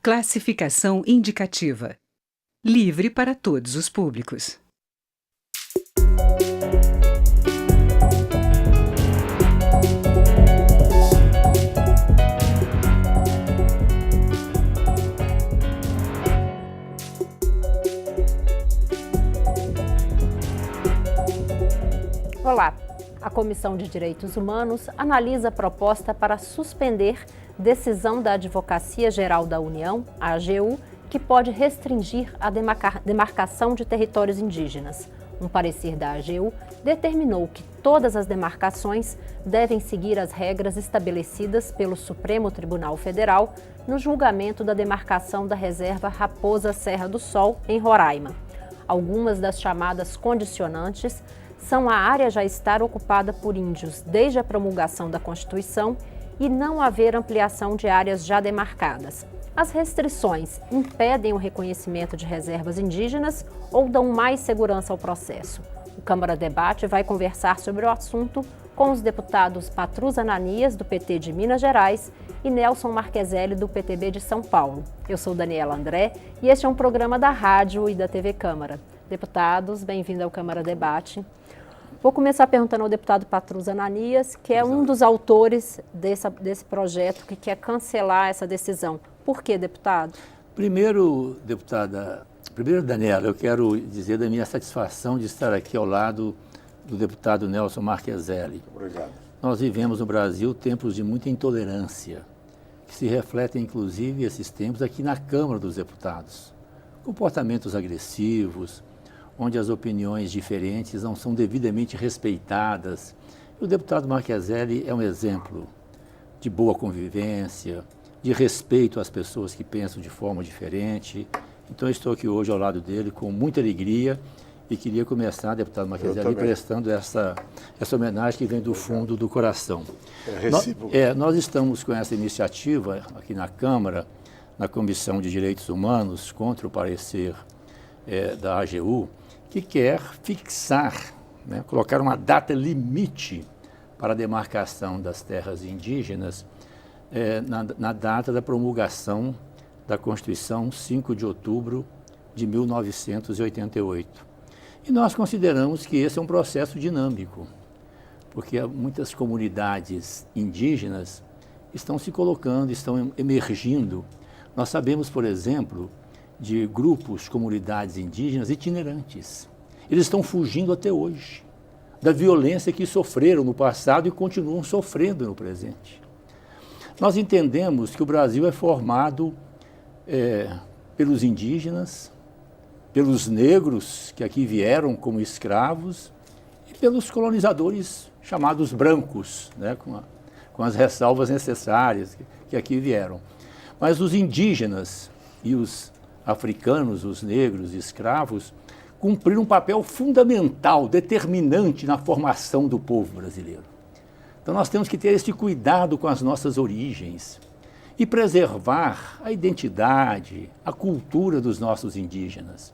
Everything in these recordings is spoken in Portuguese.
Classificação indicativa. Livre para todos os públicos. Olá, a Comissão de Direitos Humanos analisa a proposta para suspender decisão da Advocacia Geral da União, a AGU, que pode restringir a demarcação de territórios indígenas. Um parecer da AGU determinou que todas as demarcações devem seguir as regras estabelecidas pelo Supremo Tribunal Federal no julgamento da demarcação da reserva Raposa Serra do Sol, em Roraima. Algumas das chamadas condicionantes são a área já estar ocupada por índios desde a promulgação da Constituição e não haver ampliação de áreas já demarcadas. As restrições impedem o reconhecimento de reservas indígenas ou dão mais segurança ao processo. O Câmara Debate vai conversar sobre o assunto com os deputados Patrus Ananias, do PT de Minas Gerais, e Nelson Marqueselli, do PTB de São Paulo. Eu sou Daniela André e este é um programa da rádio e da TV Câmara. Deputados, bem-vindo ao Câmara Debate. Vou começar perguntando ao deputado Patrus Ananias, que é um dos autores desse projeto que quer cancelar essa decisão. Por quê, deputado? Primeiro, Daniela, eu quero dizer da minha satisfação de estar aqui ao lado do deputado Nelson Marqueselli. Obrigado. Nós vivemos no Brasil tempos de muita intolerância, que se refletem, inclusive, esses tempos aqui na Câmara dos Deputados. Comportamentos agressivos, onde as opiniões diferentes não são devidamente respeitadas. O deputado Marqueselli é um exemplo de boa convivência, de respeito às pessoas que pensam de forma diferente. Então, eu estou aqui hoje ao lado dele com muita alegria e queria começar, deputado Marqueselli, prestando essa homenagem que vem do fundo do coração. É recíproco. Nós estamos com essa iniciativa aqui na Câmara, na Comissão de Direitos Humanos, contra o parecer da AGU, que quer fixar, colocar uma data limite para a demarcação das terras indígenas na data da promulgação da Constituição 5 de outubro de 1988. E nós consideramos que esse é um processo dinâmico, porque muitas comunidades indígenas estão se colocando, estão emergindo. Nós sabemos, por exemplo, de grupos, comunidades indígenas itinerantes. Eles estão fugindo até hoje da violência que sofreram no passado e continuam sofrendo no presente. Nós entendemos que o Brasil é formado pelos indígenas, pelos negros que aqui vieram como escravos e pelos colonizadores chamados brancos, com as ressalvas necessárias que aqui vieram. Mas os indígenas e os africanos, os negros, escravos, cumpriram um papel fundamental, determinante na formação do povo brasileiro. Então nós temos que ter esse cuidado com as nossas origens e preservar a identidade, a cultura dos nossos indígenas.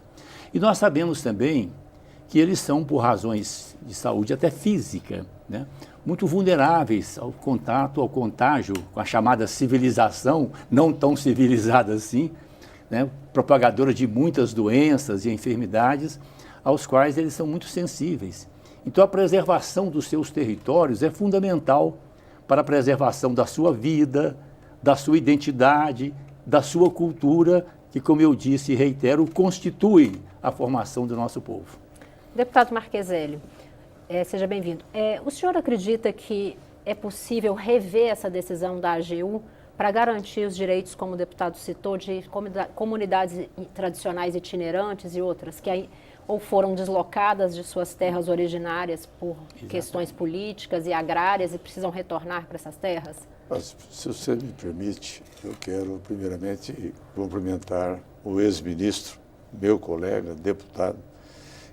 E nós sabemos também que eles são, por razões de saúde até física, muito vulneráveis ao contato, ao contágio com a chamada civilização, não tão civilizada assim, propagadora de muitas doenças e enfermidades, aos quais eles são muito sensíveis. Então, a preservação dos seus territórios é fundamental para a preservação da sua vida, da sua identidade, da sua cultura, que, como eu disse e reitero, constitui a formação do nosso povo. Deputado Marqueselli, seja bem-vindo. O senhor acredita que é possível rever essa decisão da AGU para garantir os direitos, como o deputado citou, de comunidades tradicionais itinerantes e outras que ou foram deslocadas de suas terras originárias por questões políticas e agrárias e precisam retornar para essas terras? Mas, se você me permite, eu quero primeiramente cumprimentar o ex-ministro, meu colega, deputado,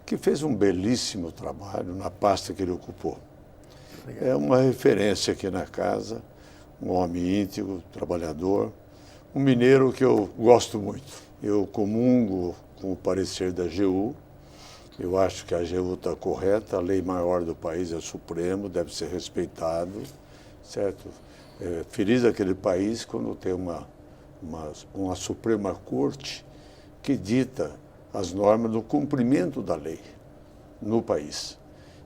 que fez um belíssimo trabalho na pasta que ele ocupou. Obrigado. É uma referência aqui na casa, um homem íntegro, trabalhador, um mineiro que eu gosto muito. Eu comungo com o parecer da AGU, eu acho que a AGU está correta, a lei maior do país é o Supremo, deve ser respeitado, certo? Feliz aquele país quando tem uma uma Suprema Corte que dita as normas do cumprimento da lei no país.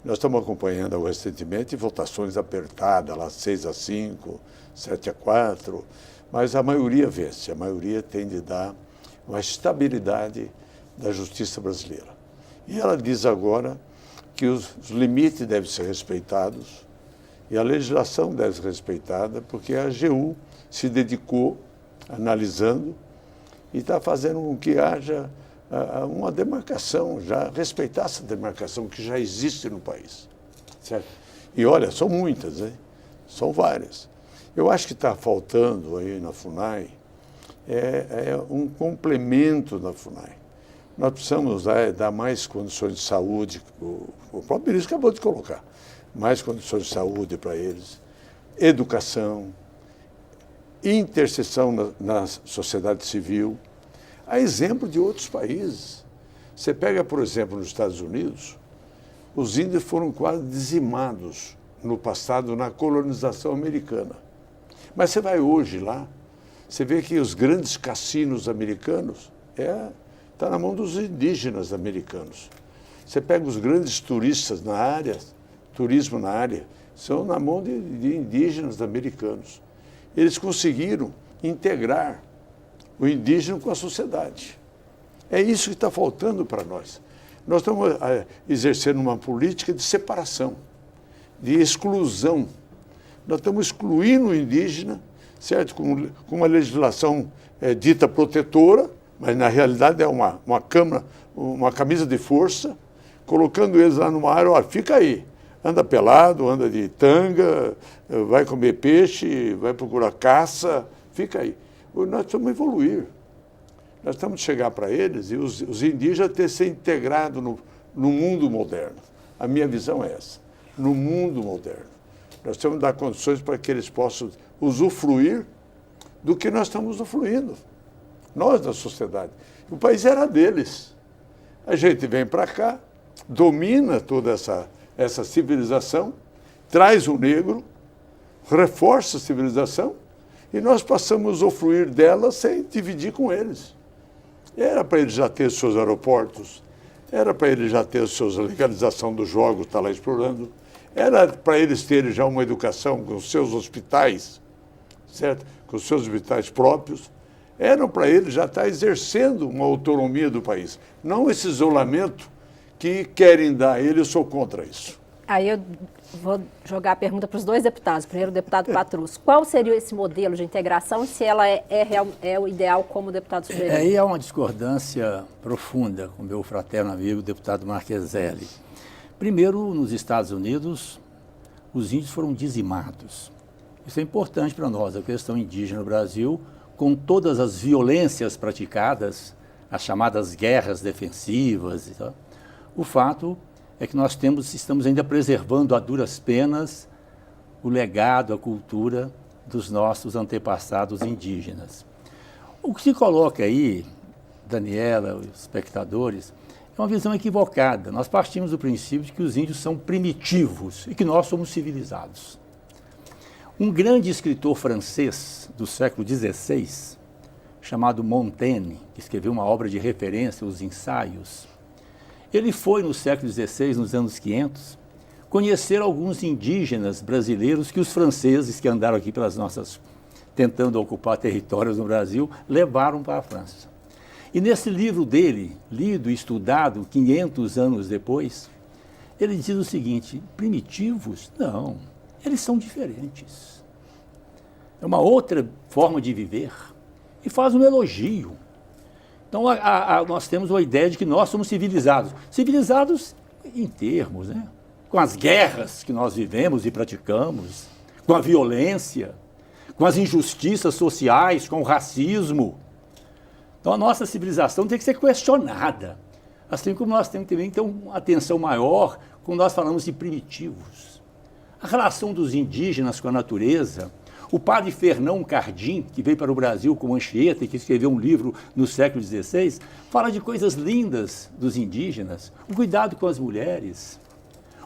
Nós estamos acompanhando recentemente votações apertadas, lá 6-5, 7-4, mas a maioria vence, a maioria tem de dar uma estabilidade da justiça brasileira. E ela diz agora que os limites devem ser respeitados e a legislação deve ser respeitada, porque a AGU se dedicou analisando e está fazendo com que haja uma demarcação, já respeitar essa demarcação que já existe no país. Certo? E olha, são muitas, hein? São várias. Eu acho que está faltando aí na FUNAI um complemento da FUNAI. Nós precisamos dar mais condições de saúde, o próprio ministro acabou de colocar, mais condições de saúde para eles, educação, interseção na sociedade civil, a exemplo de outros países. Você pega, por exemplo, nos Estados Unidos, os índios foram quase dizimados no passado na colonização americana. Mas você vai hoje lá, você vê que os grandes cassinos americanos está na mão dos indígenas americanos. Você pega os grandes turistas na área, turismo na área, são na mão de indígenas americanos. Eles conseguiram integrar o indígena com a sociedade. É isso que está faltando para nós. Nós estamos exercendo uma política de separação, de exclusão. Nós estamos excluindo o indígena, certo? Com uma legislação dita protetora, mas na realidade é uma camisa de força, colocando eles lá numa área, olha, fica aí, anda pelado, anda de tanga, vai comer peixe, vai procurar caça, fica aí. Nós precisamos evoluir. Nós temos que chegar para eles e os indígenas ter se integrado no mundo moderno. A minha visão é essa, no mundo moderno. Nós temos que dar condições para que eles possam usufruir do que nós estamos usufruindo. Nós, da sociedade. O país era deles. A gente vem para cá, domina toda essa civilização, traz o negro, reforça a civilização e nós passamos a usufruir dela sem dividir com eles. Era para eles já ter os seus aeroportos, era para eles já ter a sua legalização dos jogos, está lá explorando, era para eles terem já uma educação com os seus hospitais, certo? Com os seus hospitais próprios, eram para eles já estar exercendo uma autonomia do país, não esse isolamento que querem dar a ele. Eu sou contra isso. Aí eu vou jogar a pergunta para os dois deputados. Primeiro, o deputado Patrus. Qual seria esse modelo de integração, se ela é o ideal como deputado suplente? Aí há uma discordância profunda com o meu fraterno amigo, o deputado Marcheselli. Primeiro, nos Estados Unidos, os índios foram dizimados. Isso é importante para nós, a questão indígena no Brasil, com todas as violências praticadas, as chamadas guerras defensivas e tal. O fato é que nós estamos ainda preservando a duras penas o legado, a cultura dos nossos antepassados indígenas. O que se coloca aí, Daniela, os espectadores, é uma visão equivocada. Nós partimos do princípio de que os índios são primitivos e que nós somos civilizados. Um grande escritor francês do século XVI, chamado Montaigne, que escreveu uma obra de referência, Os Ensaios, ele foi, no século XVI, nos anos 500, conhecer alguns indígenas brasileiros que os franceses, que andaram aqui tentando ocupar territórios no Brasil, levaram para a França. E nesse livro dele, lido e estudado 500 anos depois, ele diz o seguinte: primitivos? Não, eles são diferentes. É uma outra forma de viver. E faz um elogio. Então, nós temos a ideia de que nós somos civilizados. Civilizados em termos, né? Com as guerras que nós vivemos e praticamos, com a violência, com as injustiças sociais, com o racismo. Então, a nossa civilização tem que ser questionada. Assim como nós temos também que ter uma atenção maior quando nós falamos de primitivos. A relação dos indígenas com a natureza. O padre Fernão Cardim, que veio para o Brasil com Anchieta e que escreveu um livro no século XVI, fala de coisas lindas dos indígenas, o cuidado com as mulheres,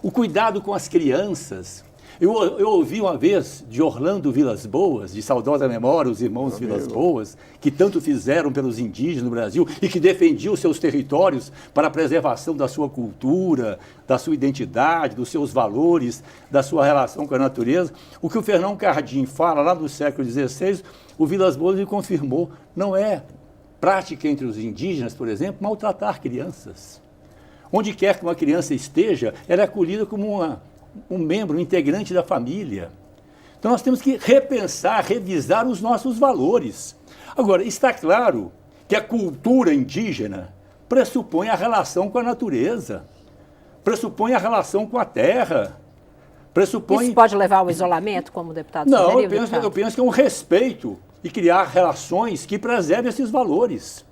o cuidado com as crianças. Eu ouvi uma vez de Orlando Vilas Boas, de saudosa memória, os irmãos Vilas Boas, que tanto fizeram pelos indígenas no Brasil e que defendiam seus territórios para a preservação da sua cultura, da sua identidade, dos seus valores, da sua relação com a natureza. O que o Fernão Cardim fala lá no século XVI, o Vilas Boas lhe confirmou, não é prática entre os indígenas, por exemplo, maltratar crianças. Onde quer que uma criança esteja, ela é acolhida como um membro, um integrante da família. Então nós temos que repensar, revisar os nossos valores. Agora, está claro que a cultura indígena pressupõe a relação com a natureza, pressupõe a relação com a terra, pressupõe... Isso pode levar ao isolamento, como o deputado Não, sugeriu, eu penso que é um respeito e criar relações que preservem esses valores.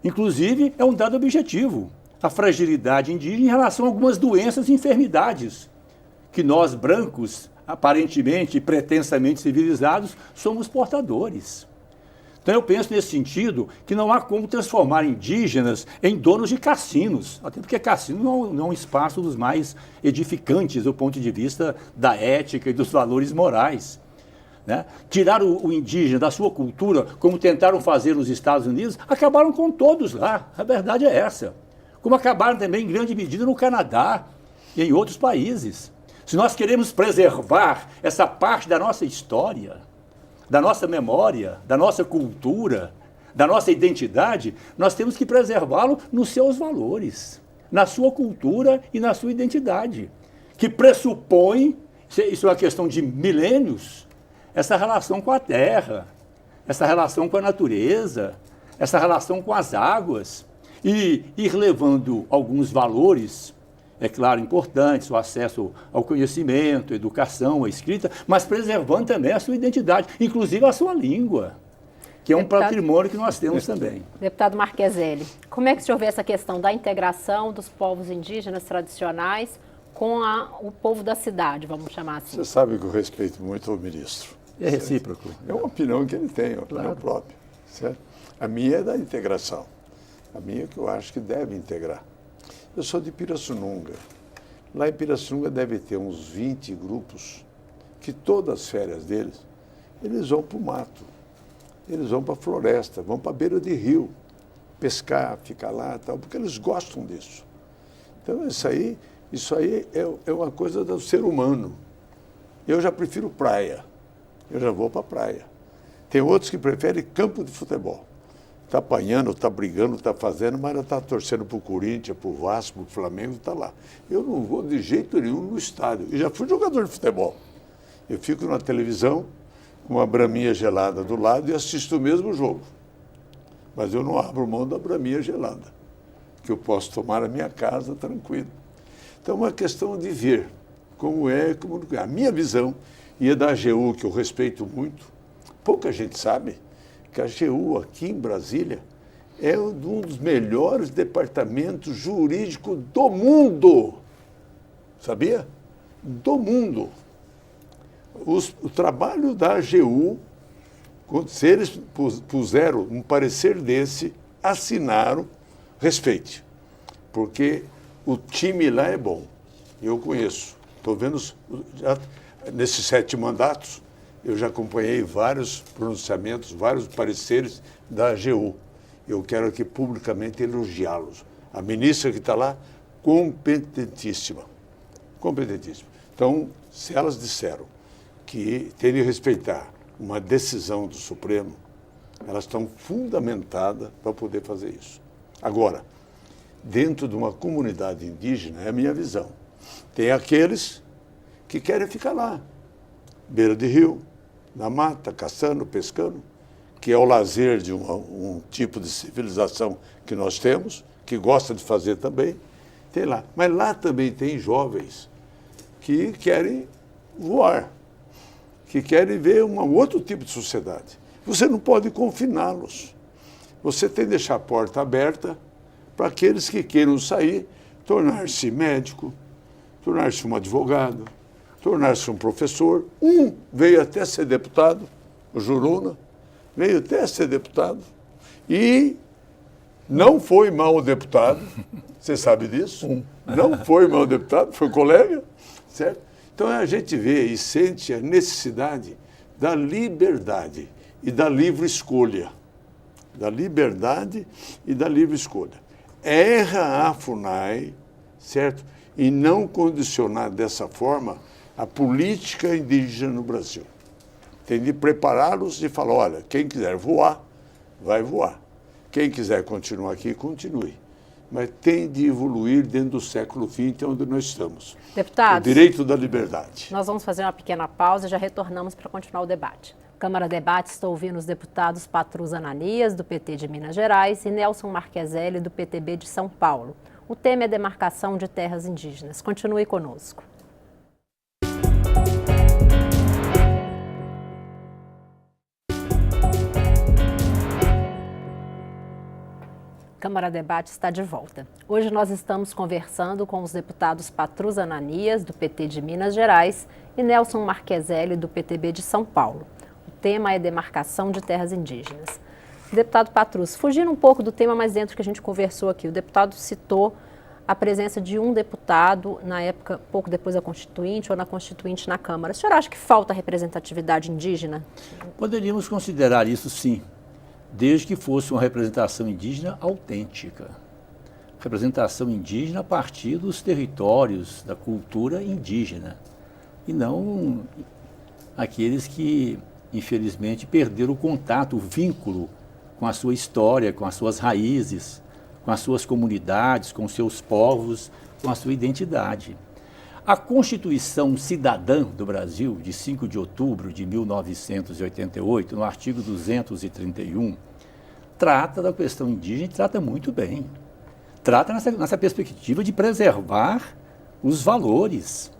Inclusive, é um dado objetivo. A fragilidade indígena em relação a algumas doenças e enfermidades que nós, brancos, aparentemente e pretensamente civilizados, somos portadores. Então eu penso nesse sentido que não há como transformar indígenas em donos de cassinos, até porque cassino não é um espaço dos mais edificantes do ponto de vista da ética e dos valores morais. Né? Tirar o indígena da sua cultura, como tentaram fazer nos Estados Unidos, acabaram com todos lá, a verdade é essa. Como acabaram também em grande medida no Canadá e em outros países. Se nós queremos preservar essa parte da nossa história, da nossa memória, da nossa cultura, da nossa identidade, nós temos que preservá-lo nos seus valores, na sua cultura e na sua identidade, que pressupõe, isso é uma questão de milênios, essa relação com a terra, essa relação com a natureza, essa relação com as águas, e ir levando alguns valores, é claro, importantes, o acesso ao conhecimento, a educação, a escrita, mas preservando também a sua identidade, inclusive a sua língua, que é um patrimônio que nós temos também. Deputado Marcheselli, como é que o senhor vê essa questão da integração dos povos indígenas tradicionais com o povo da cidade, vamos chamar assim? Você sabe que eu respeito muito o ministro. É recíproco. É uma opinião que ele tem, uma opinião própria. Certo? A minha é da integração. A minha é que eu acho que deve integrar. Eu sou de Pirassununga. Lá em Pirassununga deve ter uns 20 grupos que todas as férias deles, eles vão para o mato, eles vão para a floresta, vão para a beira de rio, pescar, ficar lá e tal, porque eles gostam disso. Então isso aí é uma coisa do ser humano. Eu já prefiro praia, eu já vou para a praia. Tem outros que preferem campo de futebol. Está apanhando, está brigando, está fazendo, mas está torcendo para o Corinthians, para o Vasco, para o Flamengo, está lá. Eu não vou de jeito nenhum no estádio. E já fui jogador de futebol. Eu fico na televisão com uma braminha gelada do lado e assisto o mesmo jogo. Mas eu não abro mão da braminha gelada, que eu posso tomar na minha casa tranquilo. Então é uma questão de ver como é, como não é. A minha visão, e é da AGU, que eu respeito muito, pouca gente sabe, que a AGU aqui em Brasília é um dos melhores departamentos jurídicos do mundo. Sabia? Do mundo. O trabalho da AGU, se eles puseram um parecer desse, assinaram, respeite. Porque o time lá é bom. Eu conheço. Estou vendo, nesses 7 mandatos, eu já acompanhei vários pronunciamentos, vários pareceres da AGU. Eu quero aqui publicamente elogiá-los. A ministra que está lá, competentíssima. Competentíssima. Então, se elas disseram que tem de respeitar uma decisão do Supremo, elas estão fundamentadas para poder fazer isso. Agora, dentro de uma comunidade indígena, é a minha visão, tem aqueles que querem ficar lá, beira de rio, na mata, caçando, pescando, que é o lazer de um tipo de civilização que nós temos, que gosta de fazer também, tem lá. Mas lá também tem jovens que querem voar, que querem ver um outro tipo de sociedade. Você não pode confiná-los. Você tem que deixar a porta aberta para aqueles que queiram sair, tornar-se médico, tornar-se um advogado, tornar-se um professor. Um veio até ser deputado, o Juruna, veio até ser deputado e não foi mau deputado, você sabe disso? Não foi mau deputado, foi colega, certo? Então a gente vê e sente a necessidade da liberdade e da livre escolha. Da liberdade e da livre escolha. Erra a FUNAI, certo? E não condicionar dessa forma a política indígena no Brasil. Tem de prepará-los e falar, olha, quem quiser voar, vai voar. Quem quiser continuar aqui, continue. Mas tem de evoluir dentro do século XX, onde nós estamos. Deputados, o direito da liberdade. Nós vamos fazer uma pequena pausa e já retornamos para continuar o debate. Câmara Debate, estou ouvindo os deputados Patrus Ananias, do PT de Minas Gerais, e Nelson Marcheselli, do PTB de São Paulo. O tema é demarcação de terras indígenas. Continue conosco. Câmara Debate está de volta. Hoje nós estamos conversando com os deputados Patrus Ananias, do PT de Minas Gerais, e Nelson Marcheselli, do PTB de São Paulo. O tema é demarcação de terras indígenas. Deputado Patrus, fugindo um pouco do tema, mas dentro que a gente conversou aqui, o deputado citou a presença de um deputado, na época, pouco depois da Constituinte, ou na Constituinte na Câmara. O senhor acha que falta representatividade indígena? Poderíamos considerar isso, sim, desde que fosse uma representação indígena autêntica. Representação indígena a partir dos territórios, da cultura indígena, e não aqueles que, infelizmente, perderam o contato, o vínculo com a sua história, com as suas raízes, com as suas comunidades, com os seus povos, com a sua identidade. A Constituição Cidadã do Brasil, de 5 de outubro de 1988, no artigo 231, trata da questão indígena e trata muito bem. Trata nessa perspectiva de preservar os valores,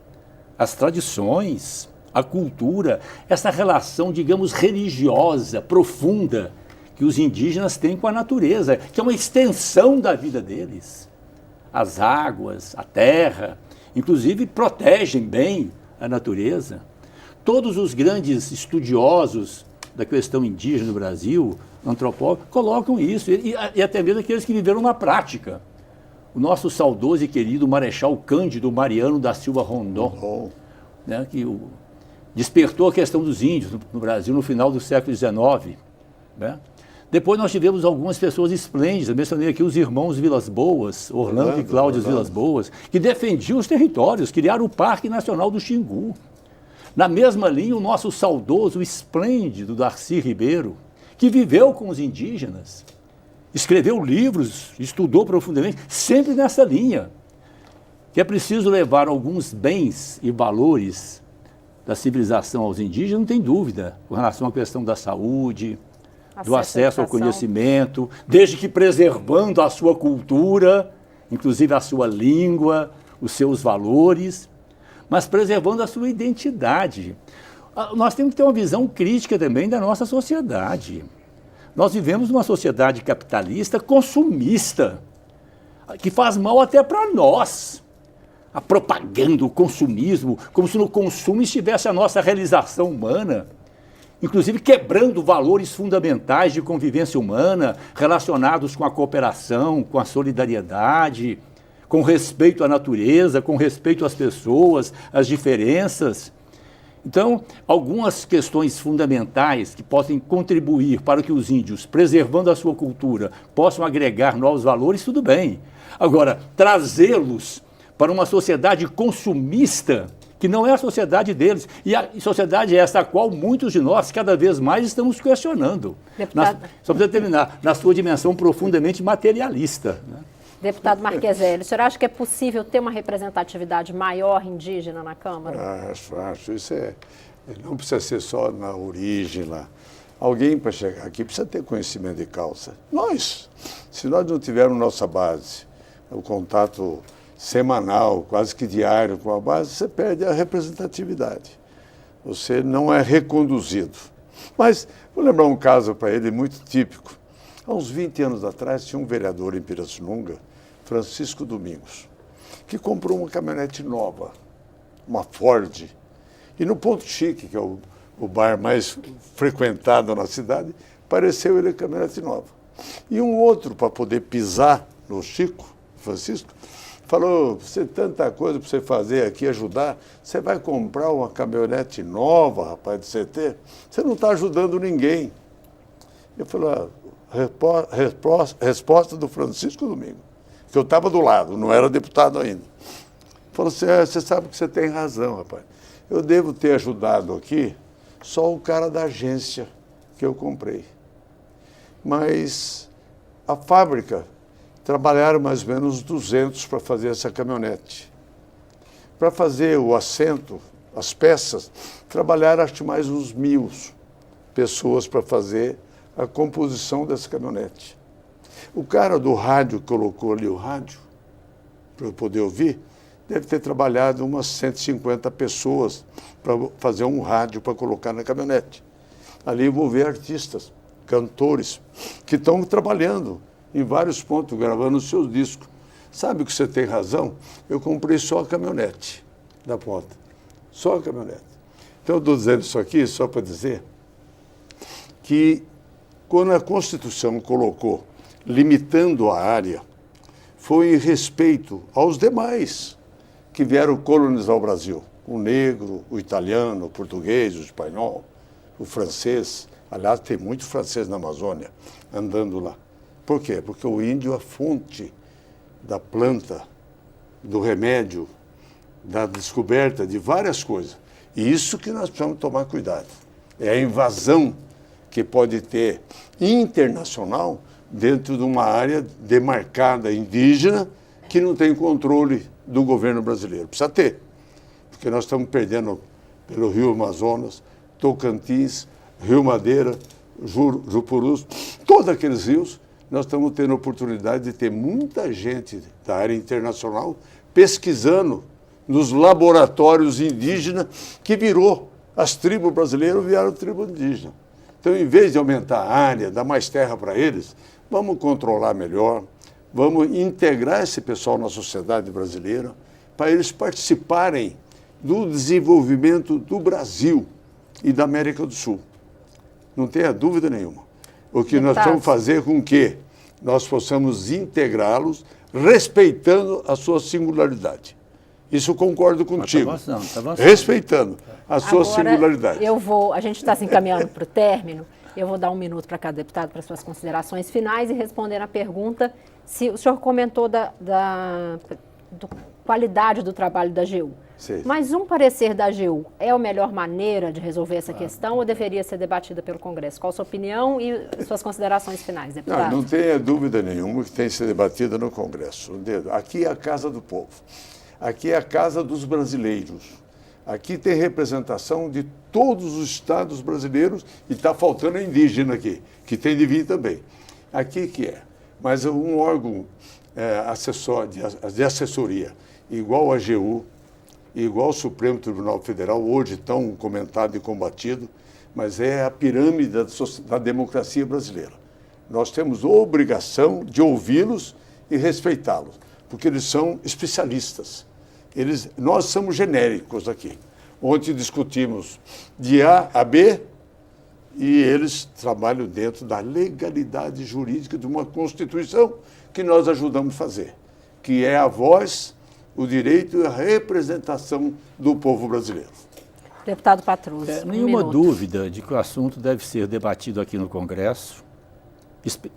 as tradições, a cultura, essa relação, digamos, religiosa, profunda, que os indígenas têm com a natureza, que é uma extensão da vida deles. As águas, a terra, inclusive protegem bem a natureza. Todos os grandes estudiosos da questão indígena no Brasil, antropólogos, colocam isso, e até mesmo aqueles que viveram na prática. O nosso saudoso e querido Marechal Cândido Mariano da Silva Rondon, né, que despertou a questão dos índios no Brasil no final do século XIX. Né? Depois nós tivemos algumas pessoas esplêndidas, mencionei aqui os irmãos Vilas Boas, Orlando e Cláudio Vilas Boas, que defendiam os territórios, criaram o Parque Nacional do Xingu. Na mesma linha, o nosso saudoso, esplêndido Darcy Ribeiro, que viveu com os indígenas, escreveu livros, estudou profundamente, sempre nessa linha, que é preciso levar alguns bens e valores da civilização aos indígenas, não tem dúvida, com relação à questão da saúde, do acesso ao conhecimento, desde que preservando a sua cultura, inclusive a sua língua, os seus valores, mas preservando a sua identidade. Nós temos que ter uma visão crítica também da nossa sociedade. Nós vivemos numa sociedade capitalista consumista, que faz mal até para nós. A propaganda, o consumismo, como se no consumo estivesse a nossa realização humana, inclusive quebrando valores fundamentais de convivência humana, relacionados com a cooperação, com a solidariedade, com respeito à natureza, com respeito às pessoas, às diferenças. Então, algumas questões fundamentais que possam contribuir para que os índios, preservando a sua cultura, possam agregar novos valores, tudo bem. Agora, trazê-los para uma sociedade consumista, que não é a sociedade deles, e a sociedade é essa a qual muitos de nós cada vez mais estamos questionando. Só para terminar, na sua dimensão profundamente materialista. Né? Deputado Marcheselli, o senhor acha que é possível ter uma representatividade maior indígena na Câmara? Acho. Isso não precisa ser só na origem lá. Alguém para chegar aqui precisa ter conhecimento de causa. Se nós não tivermos nossa base, o contato semanal, quase que diário com a base, você perde a representatividade. Você não é reconduzido. Mas vou lembrar um caso para ele muito típico. Há uns 20 anos atrás, tinha um vereador em Pirassununga, Francisco Domingos, que comprou uma caminhonete nova, uma Ford. E no Ponto Chique, que é o bar mais frequentado na cidade, apareceu ele a caminhonete nova. E um outro, para poder pisar no Chico, Francisco, Falou, você tem tanta coisa para você fazer aqui, ajudar, você vai comprar uma caminhonete nova, rapaz, de CT? Você não está ajudando ninguém. Eu falei, resposta do Francisco Domingo, que eu estava do lado, não era deputado ainda. Falou assim, você sabe que você tem razão, rapaz. Eu devo ter ajudado aqui só o cara da agência que eu comprei. Mas a fábrica trabalharam mais ou menos 200 para fazer essa caminhonete. Para fazer o assento, as peças, trabalharam acho que mais uns 1.000 pessoas para fazer a composição dessa caminhonete. O cara do rádio que colocou ali o rádio, para eu poder ouvir, deve ter trabalhado umas 150 pessoas para fazer um rádio para colocar na caminhonete. Ali eu vou ver artistas, cantores, que estão trabalhando em vários pontos, gravando os seus discos. Sabe que você tem razão? Eu comprei só a caminhonete da ponta. Só a caminhonete. Então, eu estou dizendo isso aqui só para dizer que quando a Constituição colocou, limitando a área, foi em respeito aos demais que vieram colonizar o Brasil. O negro, o italiano, o português, o espanhol, o francês. Aliás, tem muito francês na Amazônia andando lá. Por quê? Porque o índio é a fonte da planta, do remédio, da descoberta de várias coisas. E isso que nós precisamos tomar cuidado. É a invasão que pode ter internacional dentro de uma área demarcada indígena que não tem controle do governo brasileiro. Precisa ter, porque nós estamos perdendo pelo Rio Amazonas, Tocantins, Rio Madeira, Jurupurus, todos aqueles rios. Nós estamos tendo a oportunidade de ter muita gente da área internacional pesquisando nos laboratórios indígenas que virou. As tribos brasileiras viraram tribo indígena. Então, em vez de aumentar a área, dar mais terra para eles, vamos controlar melhor, vamos integrar esse pessoal na sociedade brasileira para eles participarem do desenvolvimento do Brasil e da América do Sul. Não tenha dúvida nenhuma. O que nós vamos fazer com que nós possamos integrá-los respeitando a sua singularidade. Isso eu concordo contigo. Tá avançando. Respeitando a sua singularidade. A gente está se encaminhando para o término. Eu vou dar 1 minuto para cada deputado para suas considerações finais e responder a pergunta. Se o senhor comentou da qualidade do trabalho da AGU. Sim. Mas um parecer da AGU é a melhor maneira de resolver essa questão ou deveria ser debatida pelo Congresso? Qual a sua opinião e suas considerações finais, deputado? Não tenha dúvida nenhuma que tem que ser debatida no Congresso. Aqui é a casa do povo. Aqui é a casa dos brasileiros. Aqui tem representação de todos os estados brasileiros e está faltando a indígena aqui, que tem de vir também. Aqui que é. Mas um órgão de assessoria, igual a AGU, igual ao Supremo Tribunal Federal, hoje tão comentado e combatido, mas é a pirâmide da democracia brasileira. Nós temos a obrigação de ouvi-los e respeitá-los, porque eles são especialistas. Nós somos genéricos aqui. Ontem discutimos de A a B e eles trabalham dentro da legalidade jurídica de uma Constituição que nós ajudamos a fazer, que é a voz, o direito e a representação do povo brasileiro. Deputado Patrus, nenhuma dúvida de que o assunto deve ser debatido aqui no Congresso.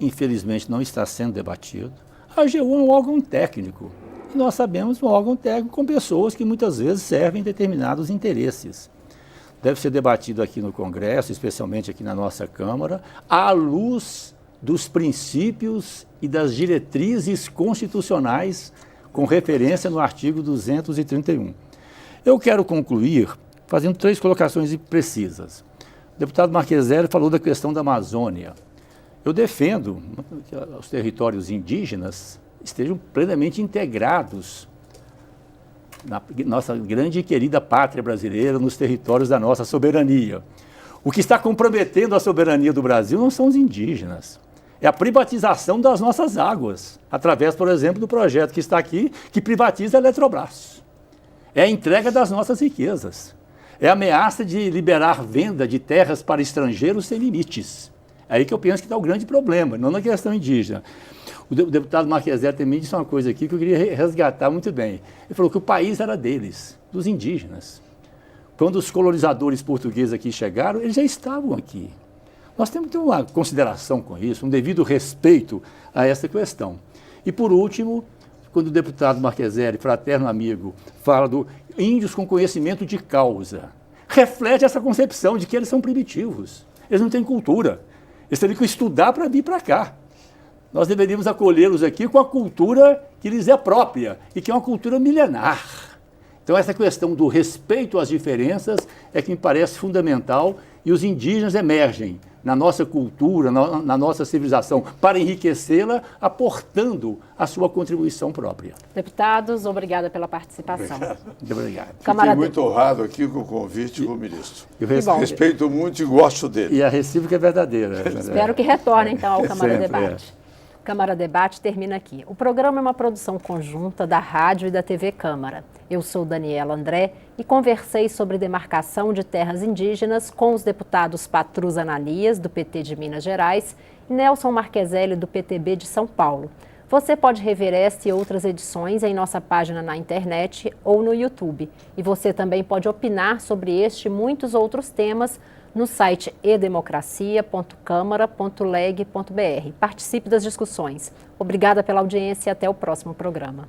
Infelizmente não está sendo debatido. A AGU é um órgão técnico. E nós sabemos um órgão técnico com pessoas que muitas vezes servem determinados interesses. Deve ser debatido aqui no Congresso, especialmente aqui na nossa Câmara, à luz dos princípios e das diretrizes constitucionais com referência no artigo 231. Eu quero concluir fazendo 3 colocações precisas. O deputado Marqueselli falou da questão da Amazônia. Eu defendo que os territórios indígenas estejam plenamente integrados na nossa grande e querida pátria brasileira, nos territórios da nossa soberania. O que está comprometendo a soberania do Brasil não são os indígenas. É a privatização das nossas águas, através, por exemplo, do projeto que está aqui, que privatiza a Eletrobras. É a entrega das nossas riquezas. É a ameaça de liberar venda de terras para estrangeiros sem limites. É aí que eu penso que está o grande problema, não na questão indígena. O deputado Marqueselli também disse uma coisa aqui que eu queria resgatar muito bem. Ele falou que o país era deles, dos indígenas. Quando os colonizadores portugueses aqui chegaram, eles já estavam aqui. Nós temos que ter uma consideração com isso, um devido respeito a essa questão. E, por último, quando o deputado Marqueselli, fraterno amigo, fala do índios com conhecimento de causa, reflete essa concepção de que eles são primitivos, eles não têm cultura, eles teriam que estudar para vir para cá. Nós deveríamos acolhê-los aqui com a cultura que lhes é própria e que é uma cultura milenar. Então, essa questão do respeito às diferenças é que me parece fundamental e os indígenas emergem na nossa cultura, na nossa civilização, para enriquecê-la, aportando a sua contribuição própria. Deputados, obrigada pela participação. Muito obrigado. Fiquei muito honrado aqui com o convite do ministro. Eu respeito muito e gosto dele. E a recíproca é verdadeira. Espero que retorne, então, ao Câmara Sempre, Debate. Câmara Debate termina aqui. O programa é uma produção conjunta da Rádio e da TV Câmara. Eu sou Daniela André e conversei sobre demarcação de terras indígenas com os deputados Patrus Ananias, do PT de Minas Gerais, e Nelson Marqueselli, do PTB de São Paulo. Você pode rever esta e outras edições em nossa página na internet ou no YouTube. E você também pode opinar sobre este e muitos outros temas no site edemocracia.câmara.leg.br. Participe das discussões. Obrigada pela audiência e até o próximo programa.